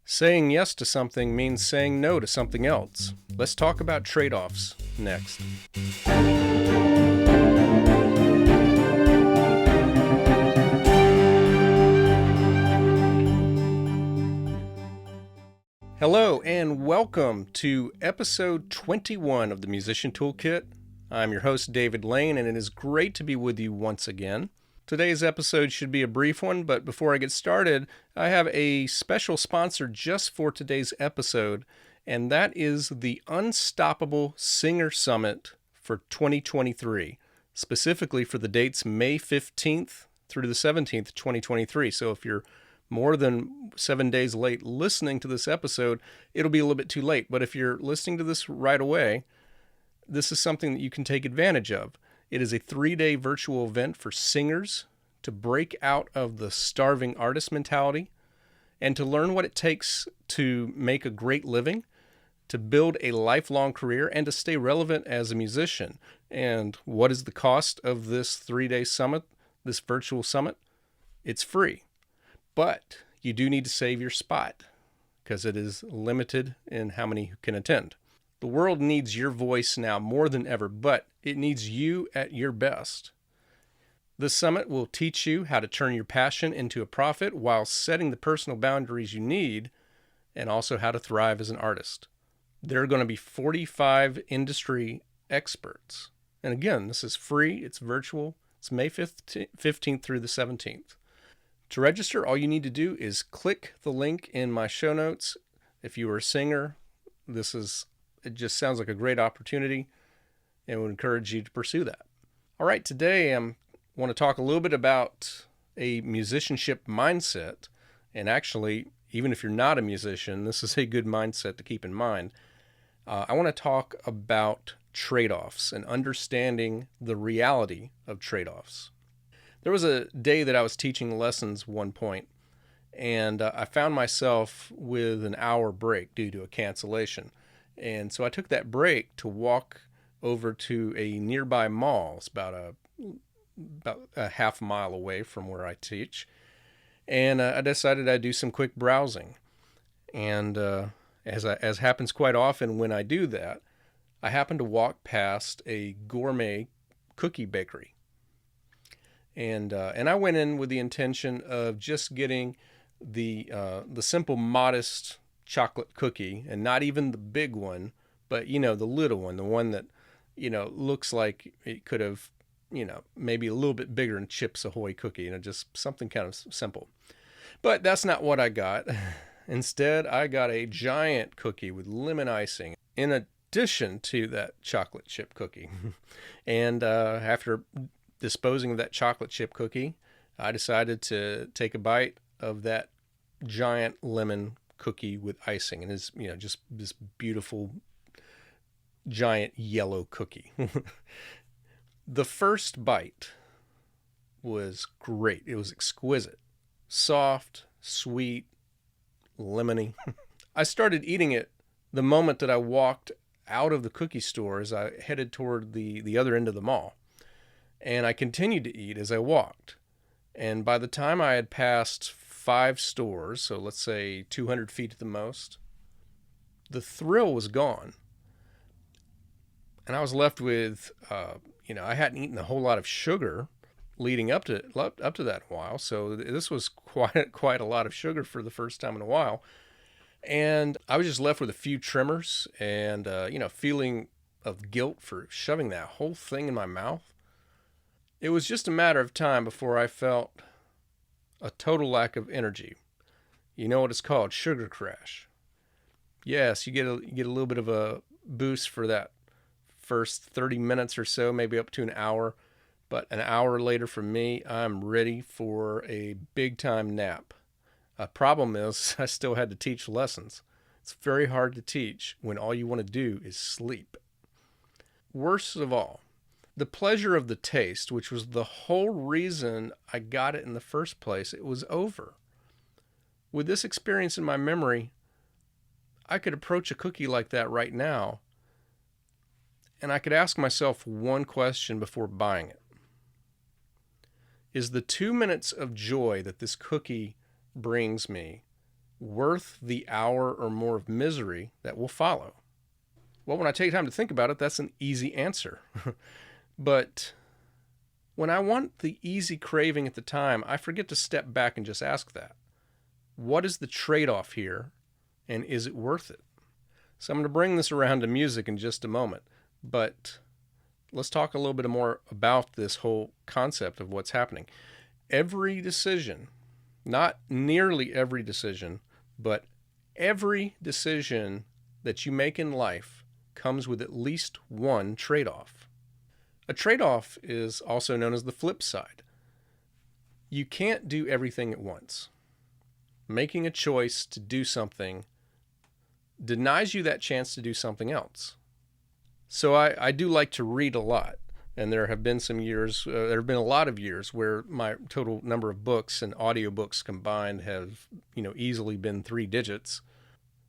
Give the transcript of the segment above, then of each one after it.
Saying yes to something means saying no to something else. Let's talk about trade-offs next. Hello and welcome to episode 21 of the Musician Toolkit. I'm your host, David Lane, and it is great to be with you once again. Today's episode should be a brief one, but before I get started, I have a special sponsor just for today's episode, and that is the Unstoppable Singer Summit for 2023, specifically for the dates May 15th through the 17th, 2023. So if you're more than 7 days late listening to this episode, it'll be a little bit too late. But if you're listening to this right away, this is something that you can take advantage of. It is a 3-day virtual event for singers to break out of the starving artist mentality and to learn what it takes to make a great living, to build a lifelong career, and to stay relevant as a musician. And what is the cost of this 3-day summit, this virtual summit? It's free. But you do need to save your spot because it is limited in how many can attend. The world needs your voice now more than ever, but it needs you at your best. This summit will teach you how to turn your passion into a profit while setting the personal boundaries you need, and also how to thrive as an artist. There are going to be 45 industry experts. And again, this is free, it's virtual, it's May 15th through the 17th. To register, all you need to do is click the link in my show notes. If you are a singer, it just sounds like a great opportunity and would encourage you to pursue that. All right, today I want to talk a little bit about a musicianship mindset. And actually, even if you're not a musician, this is a good mindset to keep in mind. I want to talk about trade-offs and understanding the reality of trade-offs. There was a day that I was teaching lessons one point, and I found myself with an hour break due to a cancellation. And so I took that break to walk over to a nearby mall. It's about a half mile away from where I teach. And I decided I'd do some quick browsing. And as happens quite often when I do that, I happened to walk past a gourmet cookie bakery. And I went in with the intention of just getting the simple, modest chocolate cookie, and not even the big one, but the little one, the one that looks like it could have maybe a little bit bigger than Chips Ahoy cookie, just something kind of simple. But that's not what I got. Instead, I got a giant cookie with lemon icing in addition to that chocolate chip cookie. And after disposing of that chocolate chip cookie, I decided to take a bite of that giant lemon cookie with icing, and it's just this beautiful giant yellow cookie. The first bite was great. It was exquisite, soft, sweet, lemony. I started eating it the moment that I walked out of the cookie store as I headed toward the other end of the mall, and I continued to eat as I walked. And by the time I had passed 5 stores, so let's say 200 feet at the most, the thrill was gone. And I was left with, I hadn't eaten a whole lot of sugar leading up to that while. So this was quite a lot of sugar for the first time in a while. And I was just left with a few tremors and, feeling of guilt for shoving that whole thing in my mouth. It was just a matter of time before I felt a total lack of energy. You know what it's called? Sugar crash. Yes, you get a little bit of a boost for that first 30 minutes or so, maybe up to an hour. But an hour later for me, I'm ready for a big time nap. Problem is, I still had to teach lessons. It's very hard to teach when all you want to do is sleep. Worst of all, the pleasure of the taste, which was the whole reason I got it in the first place, it was over. With this experience in my memory, I could approach a cookie like that right now, and I could ask myself one question before buying it. Is the 2 minutes of joy that this cookie brings me worth the hour or more of misery that will follow? Well, when I take time to think about it, that's an easy answer. But when I want the easy craving at the time, I forget to step back and just ask that. What is the trade-off here, and is it worth it? So I'm going to bring this around to music in just a moment, but let's talk a little bit more about this whole concept of what's happening. Every decision, not nearly every decision, but every decision that you make in life comes with at least one trade-off. A trade-off is also known as the flip side. You can't do everything at once. Making a choice to do something denies you that chance to do something else. So I do like to read a lot, and there have been a lot of years where my total number of books and audiobooks combined have, easily been 3 digits.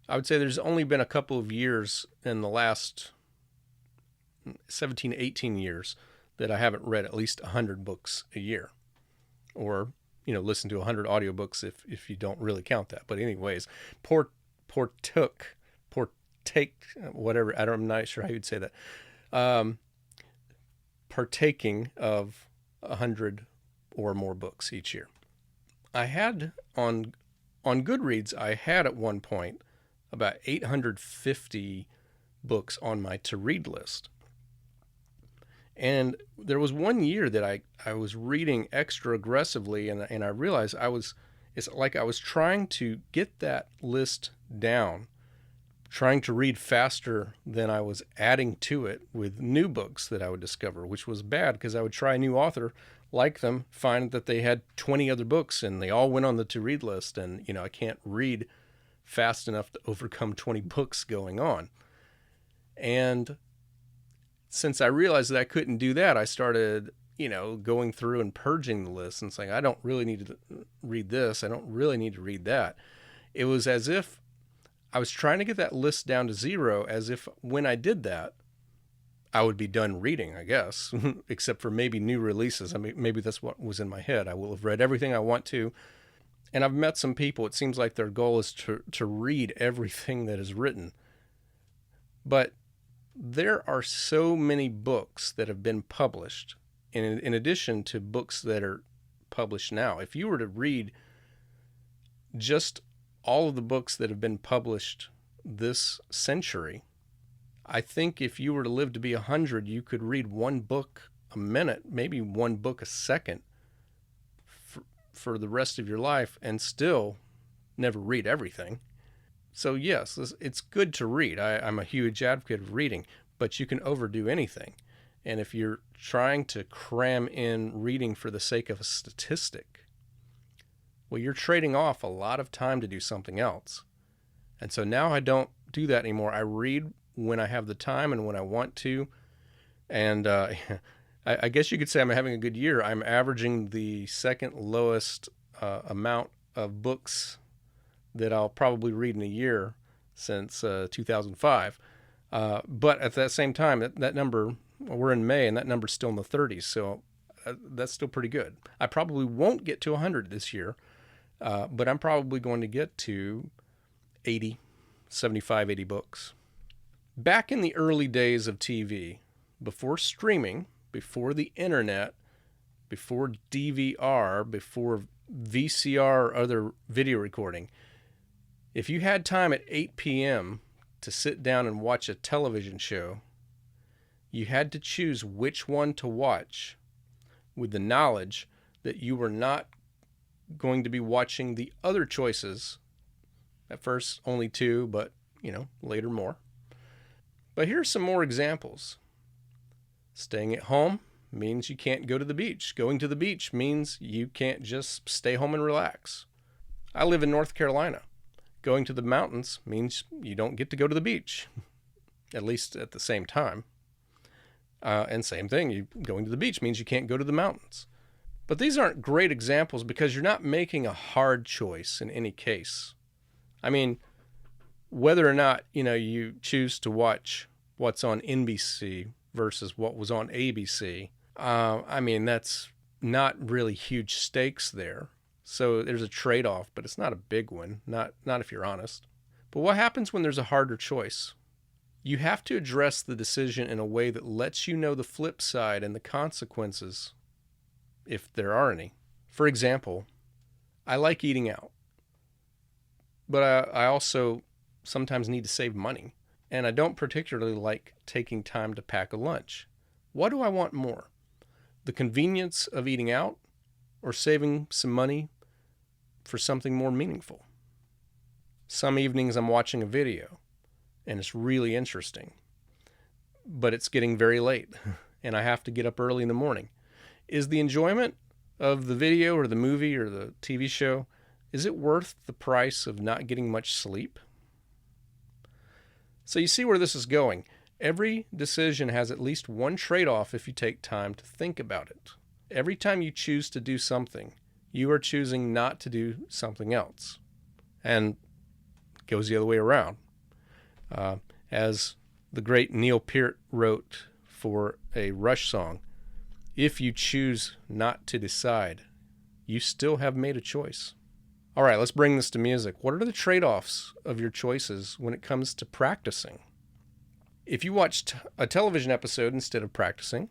I would say there's only been a couple of years in the last 17, 18 years that I haven't read at least 100 books a year, or listen to 100 audiobooks if you don't really count that. But anyways, whatever, I'm not sure how you'd say that. Partaking of 100 or more books each year. I had on Goodreads, I had at one point about 850 books on my to-read list. And there was one year that I was reading extra aggressively, and I realized it's like I was trying to get that list down, trying to read faster than I was adding to it with new books that I would discover, which was bad because I would try a new author, like them, find that they had 20 other books and they all went on the to-read list, and I can't read fast enough to overcome 20 books going on. And since I realized that I couldn't do that, I started, going through and purging the list and saying, I don't really need to read this. I don't really need to read that. It was as if I was trying to get that list down to 0, as if when I did that, I would be done reading, I guess, except for maybe new releases. I mean, maybe that's what was in my head. I will have read everything I want to. And I've met some people, it seems like their goal is to read everything that is written. But there are so many books that have been published, in addition to books that are published now. If you were to read just all of the books that have been published this century, I think if you were to live to be 100, you could read one book a minute, maybe one book a second for the rest of your life, and still never read everything. So yes, it's good to read. I'm a huge advocate of reading, but you can overdo anything. And if you're trying to cram in reading for the sake of a statistic, well, you're trading off a lot of time to do something else. And so now I don't do that anymore. I read when I have the time and when I want to. And I guess you could say I'm having a good year. I'm averaging the second lowest amount of books that I'll probably read in a year since 2005. But at that same time, that number, we're in May, and that number's still in the 30s. So that's still pretty good. I probably won't get to 100 this year, but I'm probably going to get to 80, 75, 80 books. Back in the early days of TV, before streaming, before the internet, before DVR, before VCR or other video recording, if you had time at 8 p.m. to sit down and watch a television show, you had to choose which one to watch with the knowledge that you were not going to be watching the other choices. At first, only 2, but, later more. But here's some more examples. Staying at home means you can't go to the beach. Going to the beach means you can't just stay home and relax. I live in North Carolina. Going to the mountains means you don't get to go to the beach, at least at the same time. And same thing, going to the beach means you can't go to the mountains. But these aren't great examples because you're not making a hard choice in any case. I mean, whether or not, you choose to watch what's on NBC versus what was on ABC, that's not really huge stakes there. So there's a trade-off, but it's not a big one, not if you're honest. But what happens when there's a harder choice? You have to address the decision in a way that lets you know the flip side and the consequences, if there are any. For example, I like eating out, but I also sometimes need to save money, and I don't particularly like taking time to pack a lunch. What do I want more? The convenience of eating out or saving some money for something more meaningful? Some evenings I'm watching a video and it's really interesting, but it's getting very late and I have to get up early in the morning. Is the enjoyment of the video or the movie or the TV show, is it worth the price of not getting much sleep? So you see where this is going. Every decision has at least one trade-off if you take time to think about it. Every time you choose to do something, you are choosing not to do something else. And it goes the other way around. As the great Neil Peart wrote for a Rush song, if you choose not to decide, you still have made a choice. All right, let's bring this to music. What are the trade-offs of your choices when it comes to practicing? If you watch a television episode instead of practicing,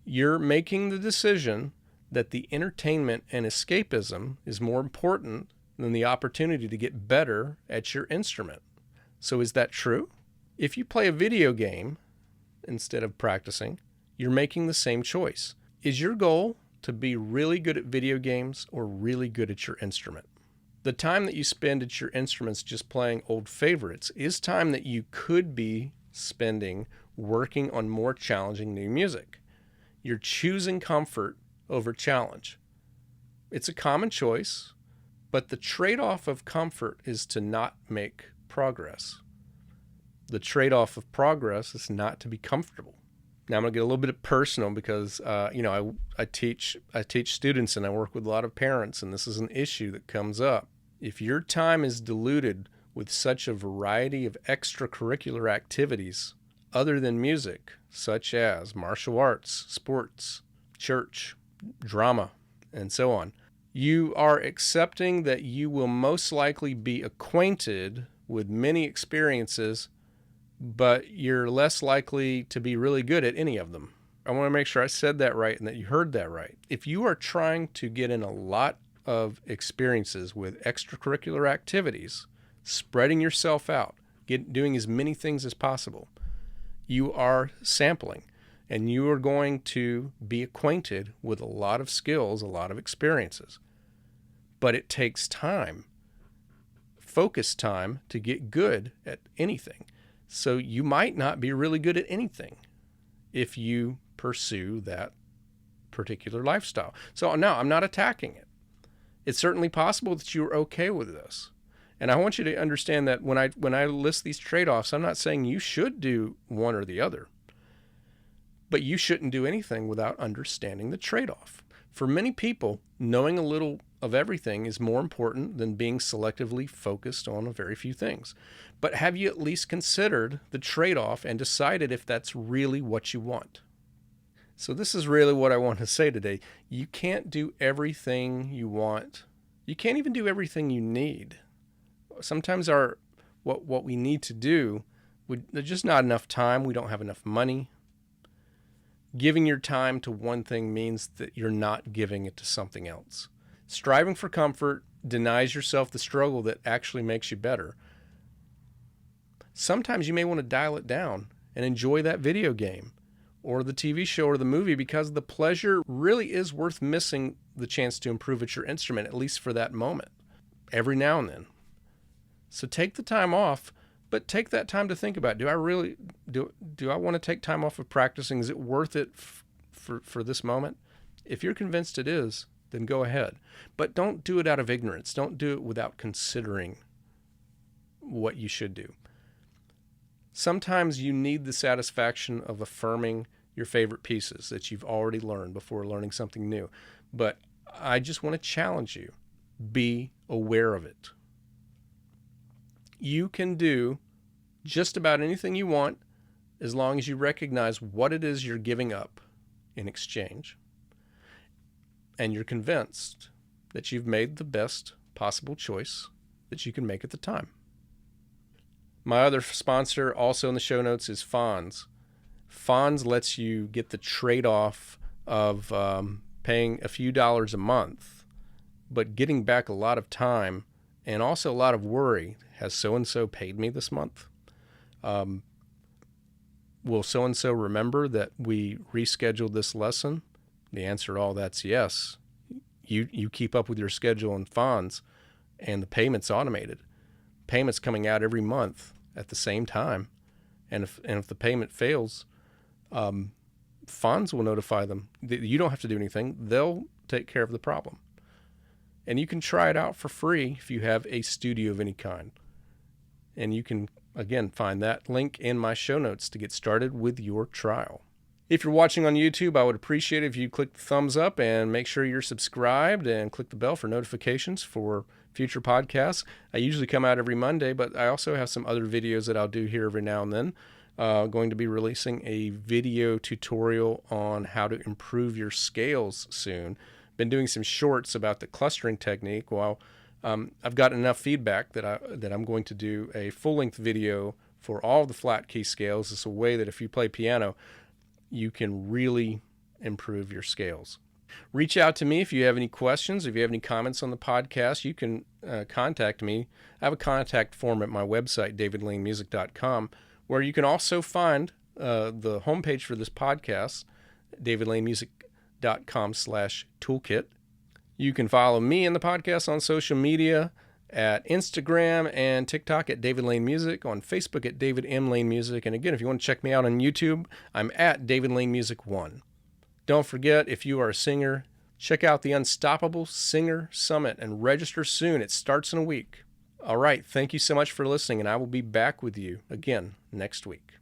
you're making the decision that the entertainment and escapism is more important than the opportunity to get better at your instrument. So is that true? If you play a video game instead of practicing, you're making the same choice. Is your goal to be really good at video games or really good at your instrument? The time that you spend at your instruments just playing old favorites is time that you could be spending working on more challenging new music. You're choosing comfort over challenge. It's a common choice, but the trade-off of comfort is to not make progress. The trade-off of progress is not to be comfortable. Now I'm going to get a little bit personal because I teach students and I work with a lot of parents, and this is an issue that comes up. If your time is diluted with such a variety of extracurricular activities other than music, such as martial arts, sports, church, drama, and so on, you are accepting that you will most likely be acquainted with many experiences, but you're less likely to be really good at any of them. I want to make sure I said that right and that you heard that right. If you are trying to get in a lot of experiences with extracurricular activities, spreading yourself out, doing as many things as possible, you are sampling and you are going to be acquainted with a lot of skills, a lot of experiences. But it takes time, focused time, to get good at anything. So you might not be really good at anything if you pursue that particular lifestyle. So no, I'm not attacking it. It's certainly possible that you're okay with this. And I want you to understand that when I list these trade-offs, I'm not saying you should do one or the other. But you shouldn't do anything without understanding the trade-off. For many people, knowing a little of everything is more important than being selectively focused on a very few things. But have you at least considered the trade-off and decided if that's really what you want? So this is really what I want to say today. You can't do everything you want. You can't even do everything you need. Sometimes what we need to do, there's just not enough time. We don't have enough money. Giving your time to one thing means that you're not giving it to something else. Striving for comfort denies yourself the struggle that actually makes you better. Sometimes you may want to dial it down and enjoy that video game or the TV show or the movie because the pleasure really is worth missing the chance to improve at your instrument, at least for that moment, every now and then. So take the time off, but take that time to think about, do I want to take time off of practicing? Is it worth it for this moment? If you're convinced it is, then go ahead. But don't do it out of ignorance. Don't do it without considering what you should do. Sometimes you need the satisfaction of affirming your favorite pieces that you've already learned before learning something new. But I just want to challenge you. Be aware of it. You can do just about anything you want as long as you recognize what it is you're giving up in exchange. And you're convinced that you've made the best possible choice that you can make at the time. My other sponsor, also in the show notes, is Fonz. Fonz lets you get the trade-off of paying a few dollars a month, but getting back a lot of time and also a lot of worry. Has so-and-so paid me this month? Will so-and-so remember that we rescheduled this lesson? The answer to all that's yes. You keep up with your schedule in Fonz, and the payment's automated. Payment's coming out every month at the same time. And if the payment fails, Fonz will notify them. You don't have to do anything. They'll take care of the problem. And you can try it out for free if you have a studio of any kind. And you can, again, find that link in my show notes to get started with your trial. If you're watching on YouTube, I would appreciate it if you click the thumbs up and make sure you're subscribed and click the bell for notifications for future podcasts. I usually come out every Monday, but I also have some other videos that I'll do here every now and then. Going to be releasing a video tutorial on how to improve your scales soon. Been doing some shorts about the clustering technique. While I've got enough feedback that I'm going to do a full-length video for all the flat key scales. It's a way that if you play piano, you can really improve your scales. Reach out to me if you have any questions. If you have any comments on the podcast, you can contact me. I have a contact form at my website, davidlanemusic.com, where you can also find the homepage for this podcast, davidlanemusic.com/toolkit. You can follow me and the podcast on social media at Instagram and TikTok at David Lane Music, on Facebook at David M. Lane Music. And again, if you want to check me out on YouTube, I'm at David Lane Music 1. Don't forget, if you are a singer, check out the Unstoppable Singer Summit and register soon. It starts in a week. All right, thank you so much for listening, and I will be back with you again next week.